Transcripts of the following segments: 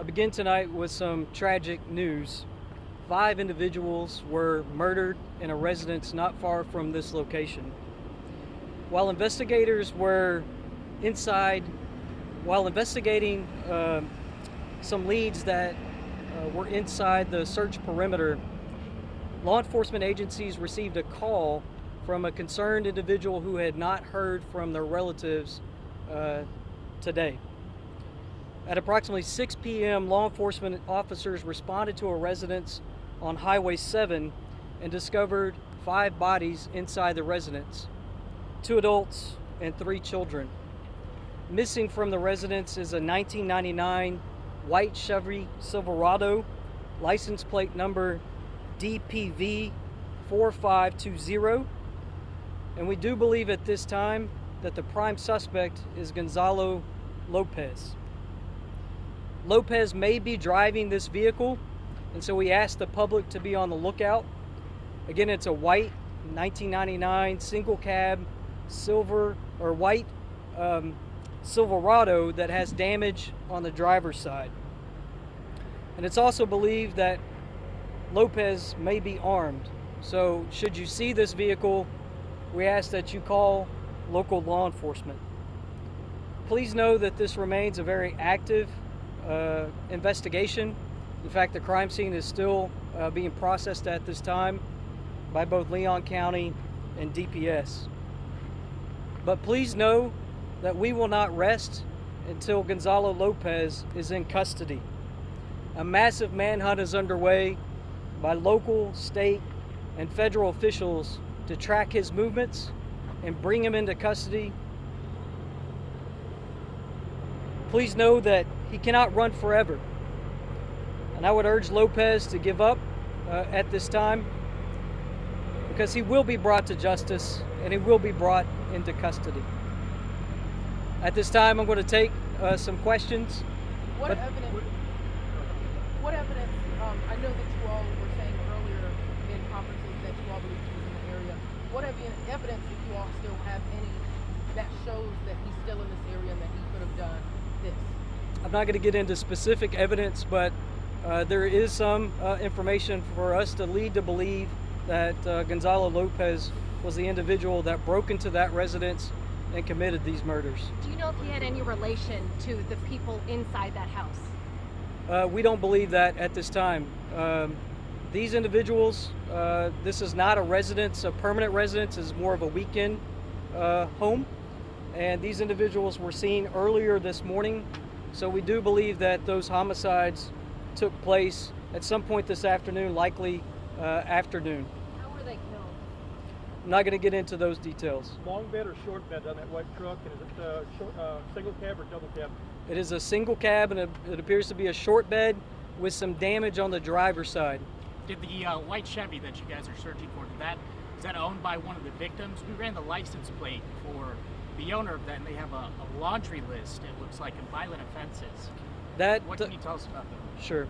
begin tonight with some tragic news. 5 individuals were murdered in a residence not far from this location. While investigators were investigating some leads that were inside the search perimeter, law enforcement agencies received a call from a concerned individual who had not heard from their relatives today. At approximately 6 p.m., law enforcement officers responded to a residence on Highway 7 and discovered 5 bodies inside the residence, 2 adults and 3 children. Missing from the residence is a 1999 white Chevy Silverado, license plate number DPV 4520, and we do believe at this time that the prime suspect is Gonzalo Lopez. Lopez may be driving this vehicle, and so we ask the public to be on the lookout. Again, it's a white 1999 single cab white Silverado that has damage on the driver's side. And it's also believed that Lopez may be armed. So should you see this vehicle, we ask that you call local law enforcement. Please know that this remains a very active investigation. In fact, the crime scene is still being processed at this time by both Leon County and DPS. But please know that we will not rest until Gonzalo Lopez is in custody. A massive manhunt is underway by local, state, and federal officials to track his movements and bring him into custody. Please know that he cannot run forever. And I would urge Lopez to give up at this time, because he will be brought to justice and he will be brought into custody. At this time, I'm going to take some questions. What evidence? I know that you all were saying earlier in conferences that you all believe he was in the area. What evidence if you all still have any that shows that he's still in this area and that he could have done this? I'm not going to get into specific evidence, but there is some information for us to lead to believe that Gonzalo Lopez was the individual that broke into that residence and committed these murders. Do you know if he had any relation to the people inside that house? We don't believe that at this time. These individuals, this is not a residence, a permanent residence, is more of a weekend home. And these individuals were seen earlier this morning. So we do believe that those homicides took place at some point this afternoon, likely afternoon. How were they killed? I'm not going to get into those details. Long bed or short bed on that white truck, and is it single cab or double cab? It is a single cab, and it appears to be a short bed with some damage on the driver's side. Did the white Chevy that you guys are searching for, is that owned by one of the victims? We ran the license plate for the owner of that, and they have a laundry list, it looks like, of violent offenses. What can you tell us about that? Sure.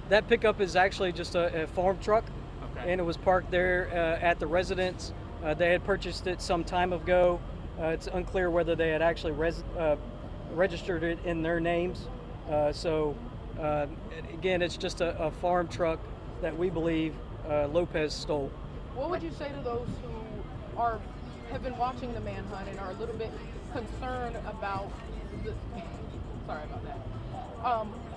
That pickup is actually just a farm truck, okay, and it was parked there at the residence. They had purchased it some time ago. It's unclear whether they had actually registered it in their names. Again, it's just a farm truck that we believe Lopez stole. What would you say to those who have been watching the manhunt and are a little bit concerned about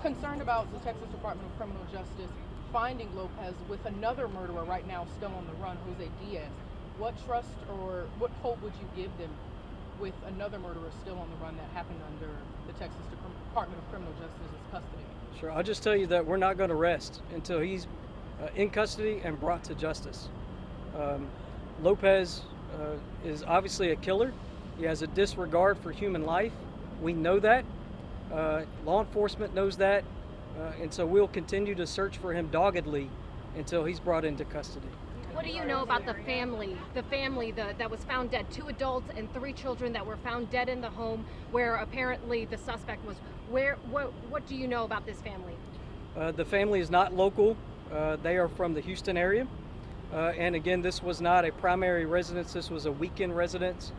concerned about the Texas Department of Criminal Justice finding Lopez with another murderer right now still on the run, Jose Diaz? What trust or what hope would you give them with another murderer still on the run that happened under the Texas Department of Criminal Justice's custody? Sure, I'll just tell you that we're not going to rest until he's in custody and brought to justice. Lopez is obviously a killer. He has a disregard for human life. We know that. Law enforcement knows that. And so we'll continue to search for him doggedly until he's brought into custody. What do you know about the family? The family that was found dead, 2 adults and 3 children that were found dead in the home where apparently the suspect was. What do you know about this family? The family is not local. They are from the Houston area. And again, this was not a primary residence. This was a weekend residence.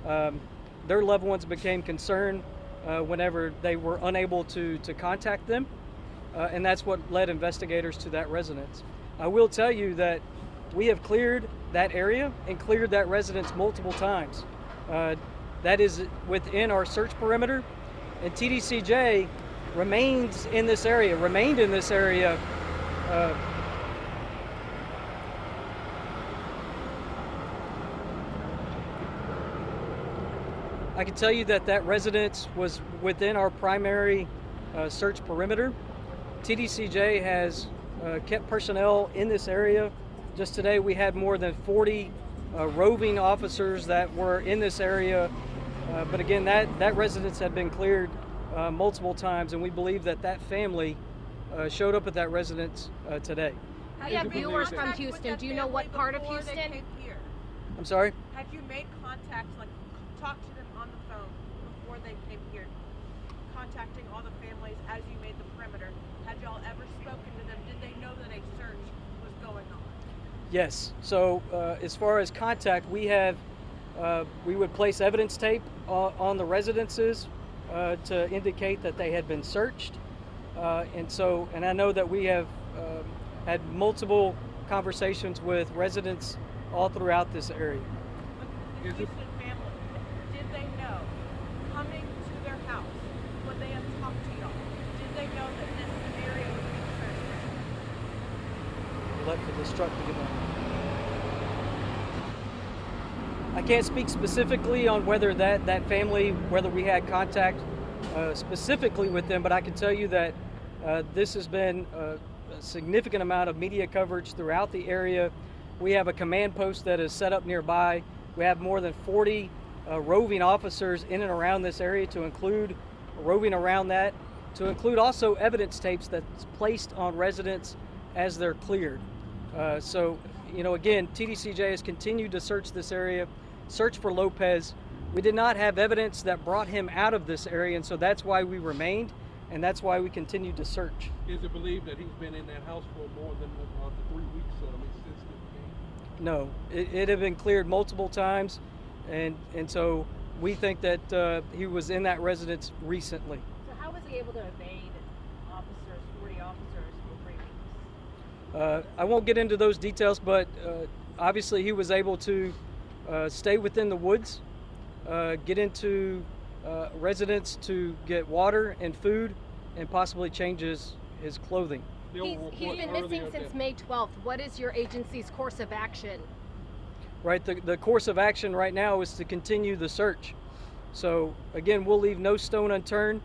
Their loved ones became concerned whenever they were unable to contact them. and that's what led investigators to that residence. I will tell you that we have cleared that area and cleared that residence multiple times. That is within our search perimeter, and TDCJ remained in this area. I can tell you that that residence was within our primary search perimeter. TDCJ has kept personnel in this area. Just today we had more than 40 roving officers that were in this area. But again, that residence had been cleared multiple times, and we believe that that family showed up at that residence today. We have viewers from Houston. Do you know what part of Houston? I'm sorry? Had you made contact, like talked to them on the phone before they came here, contacting all the families as you made the perimeter? Had y'all ever spoken to them? Did they know that a search was going on? Yes. So as far as contact, we would place evidence tape on the residences to indicate that they had been searched, and I know that we have had multiple conversations with residents all throughout this area. The Houston family, did they know coming to their house when they had talked to y'all? Did they know that this area would be searched? Let for this truck to get on. I can't speak specifically on whether that family, whether we had contact specifically with them, but I can tell you that this has been a significant amount of media coverage throughout the area. We have a command post that is set up nearby. We have more than 40 roving officers in and around this area, to include roving around that, to include also evidence tapes that's placed on residents as they're cleared. So, again, TDCJ has continued to search this area, search for Lopez. We did not have evidence that brought him out of this area, and so that's why we remained, and that's why we continued to search. Is it believed that he's been in that house for more than the 3 weeks since the game? No, it had been cleared multiple times, and so we think that he was in that residence recently. So how was he able to evade officers, 40 officers for 3 weeks? I won't get into those details, but obviously he was able to stay within the woods, get into residence to get water and food, and possibly change his clothing. He's been missing since May 12th. What is your agency's course of action? Right, the course of action right now is to continue the search. So again, we'll leave no stone unturned,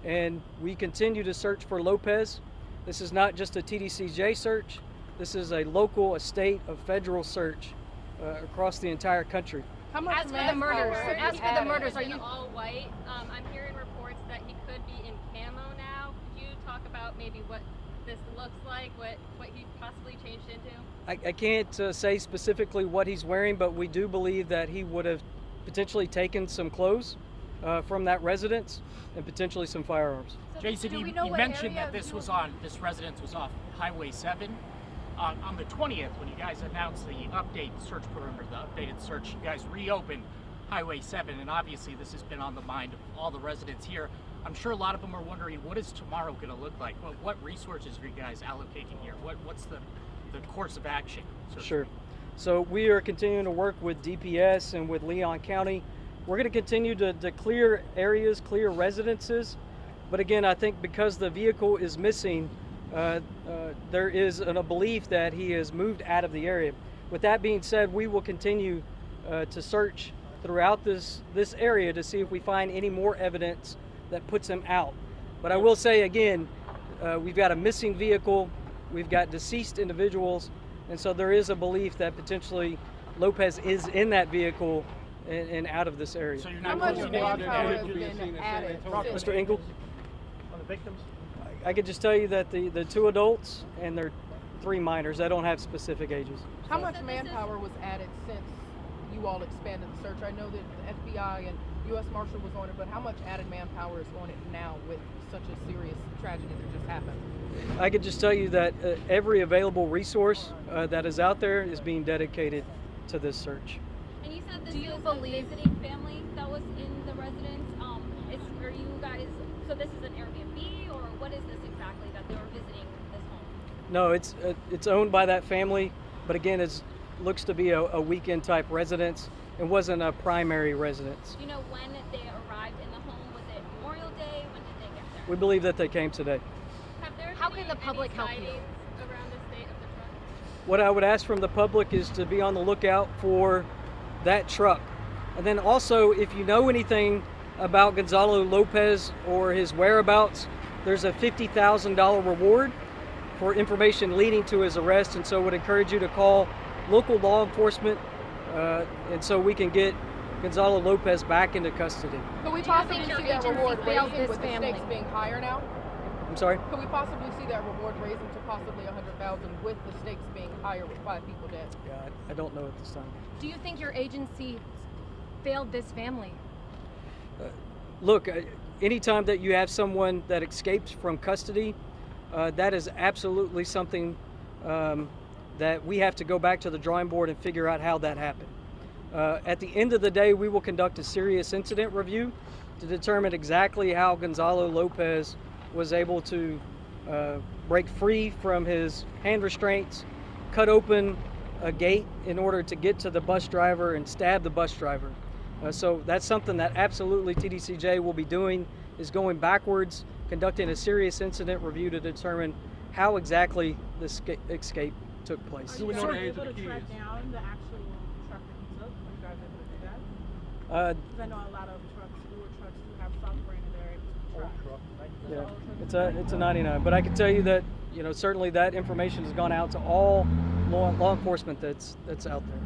and we continue to search for Lopez. This is not just a TDCJ search. This is a local, a state, a federal search across the entire country. How much As for the murders, are you all white? I'm hearing reports that he could be in camo now. Could you talk about maybe what this looks like, what he possibly changed into? I can't say specifically what he's wearing, but we do believe that he would have potentially taken some clothes from that residence and potentially some firearms. So Jason, you mentioned that this residence was off Highway 7. On the 20th, when you guys announced the update search perimeter, the updated search, you guys reopened Highway 7, and obviously this has been on the mind of all the residents here. I'm sure a lot of them are wondering, what is tomorrow going to look like? What resources are you guys allocating here? What's the course of action? Sure. So we are continuing to work with DPS and with Leon County. We're going to continue to clear areas, clear residences. But again, I think because the vehicle is missing, there is a belief that he has moved out of the area. With that being said, we will continue to search throughout this area to see if we find any more evidence that puts him out. But I will say again, we've got a missing vehicle, we've got deceased individuals, and so there is a belief that potentially Lopez is in that vehicle and out of this area. So you're How not much closing manpower it. has been added? Mr. Engel? On the victims? I could just tell you that the 2 adults and their 3 minors, I don't have specific ages. How much manpower was added since you all expanded the search? I know that the FBI and U.S. Marshal was on it, but how much added manpower is on it now with such a serious tragedy that just happened? I could just tell you that every available resource that is out there is being dedicated to this search. And you said this is a visiting family that was in the residence. Are you guys? So this is an Airbnb, or what is this exactly that they were No, it's owned by that family, but again, it looks to be a weekend type residence. It wasn't a primary residence. Do you know when they arrived in the home? Was it Memorial Day? When did they get there? We believe that they came today. Have there How been can the public any help you? sightings around the state of the truck? What I would ask from the public is to be on the lookout for that truck. And then also, if you know anything about Gonzalo Lopez or his whereabouts, there's a $50,000 reward for information leading to his arrest. And so I would encourage you to call local law enforcement and so we can get Gonzalo Lopez back into custody. Could we Do you think possibly your see that agency reward failed raising this with the family? stakes being higher now? I'm sorry? Could we possibly see that reward raising to possibly 100,000 with the stakes being higher with 5 people dead? Yeah, I don't know at this time. Do you think your agency failed this family? Look, anytime that you have someone that escapes from custody, that is absolutely something that we have to go back to the drawing board and figure out how that happened. At the end of the day, we will conduct a serious incident review to determine exactly how Gonzalo Lopez was able to break free from his hand restraints, cut open a gate in order to get to the bus driver and stab the bus driver. So that's something that absolutely TDCJ will be doing, is going backwards, conducting a serious incident review to determine how exactly this escape took place. Do we know Are the you age of able the to track kids? down the actual truck that he took? Are you guys able to do that? Because I know a lot of trucks, newer trucks, do have software in there to track. Yeah, it's a 99, but I can tell you that certainly that information has gone out to all law enforcement that's out there.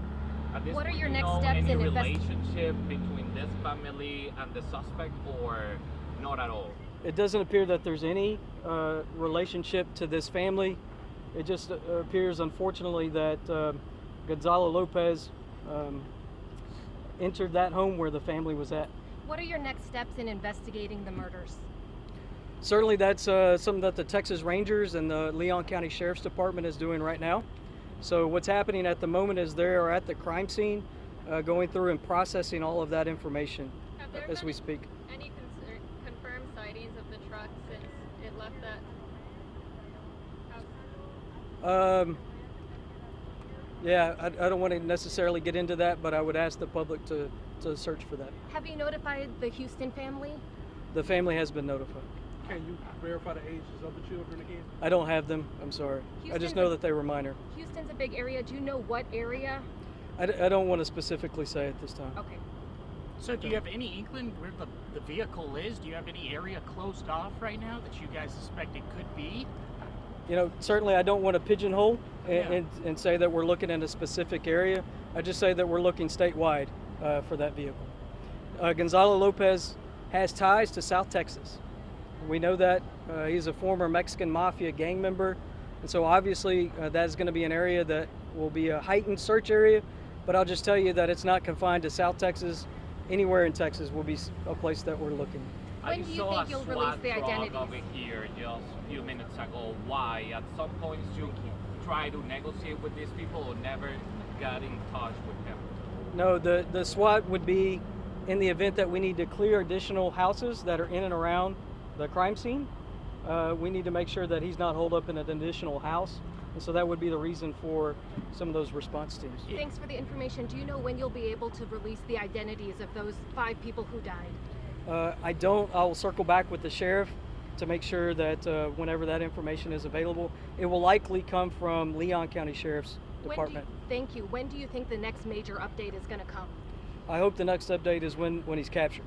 At this What are point, your do you next know steps any in relationship between this family and the suspect, or not at all? It doesn't appear that there's any relationship to this family. It just appears, unfortunately, that Gonzalo Lopez entered that home where the family was at. What are your next steps in investigating the murders? Certainly that's something that the Texas Rangers and the Leon County Sheriff's Department is doing right now. So what's happening at the moment is they are at the crime scene going through and processing all of that information as we speak. Any confirmed sightings of the truck since it left that house? Yeah, I don't want to necessarily get into that, but I would ask the public to search for that. Have you notified the Houston family? The family has been notified. Can you verify the ages of the children again? I don't have them, I'm sorry. I just Houston's know a- that they were minor. Houston's a big area. Do you know what area? I don't want to specifically say at this time. Okay. So do you have any inkling where the vehicle is? Do you have any area closed off right now that you guys suspect it could be? Certainly I don't want to pigeonhole Yeah. and say that we're looking in a specific area. I just say that we're looking statewide for that vehicle. Gonzalo Lopez has ties to South Texas. We know that he's a former Mexican mafia gang member, and so obviously that is going to be an area that will be a heightened search area, but I'll just tell you that it's not confined to South Texas. Anywhere in Texas will be a place that we're looking. When do you think you'll release the identities? Over here just a few minutes ago. Why? At some points you try to negotiate with these people or never got in touch with them? No, the SWAT would be in the event that we need to clear additional houses that are in and around the crime scene. We need to make sure that he's not holed up in an additional house. And so that would be the reason for some of those response teams. Thanks for the information. Do you know when you'll be able to release the identities of those 5 people who died? I don't. I'll circle back with the sheriff to make sure that whenever that information is available, it will likely come from Leon County Sheriff's Department. Thank you. When do you think the next major update is going to come? I hope the next update is when he's captured.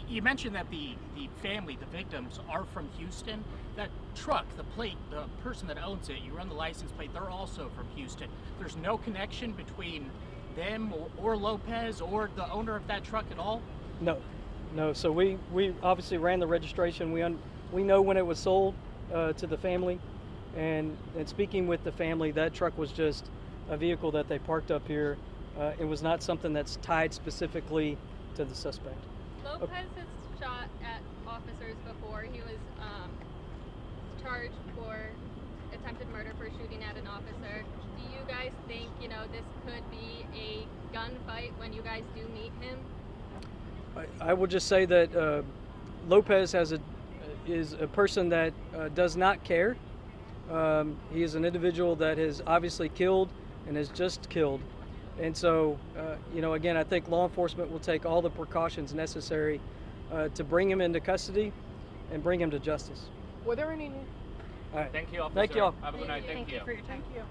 You mentioned that the family, the victims, are from Houston. That truck, the plate, the person that owns it, you run the license plate, they're also from Houston. There's no connection between them or Lopez or the owner of that truck at all? No. So we obviously ran the registration. We know when it was sold to the family, and speaking with the family, that truck was just a vehicle that they parked up here. It was not something that's tied specifically to the suspect. Lopez has shot at officers before. He was charged for attempted murder for shooting at an officer. Do you guys think, this could be a gunfight when you guys do meet him? I will just say that Lopez is a person that does not care He is an individual that has obviously killed and has just killed. And so, you know, again, I think law enforcement will take all the precautions necessary to bring him into custody and bring him to justice. Were there any? All right. Thank you, officer. Thank you all. Have a good night. Thank you. for your time. Thank you.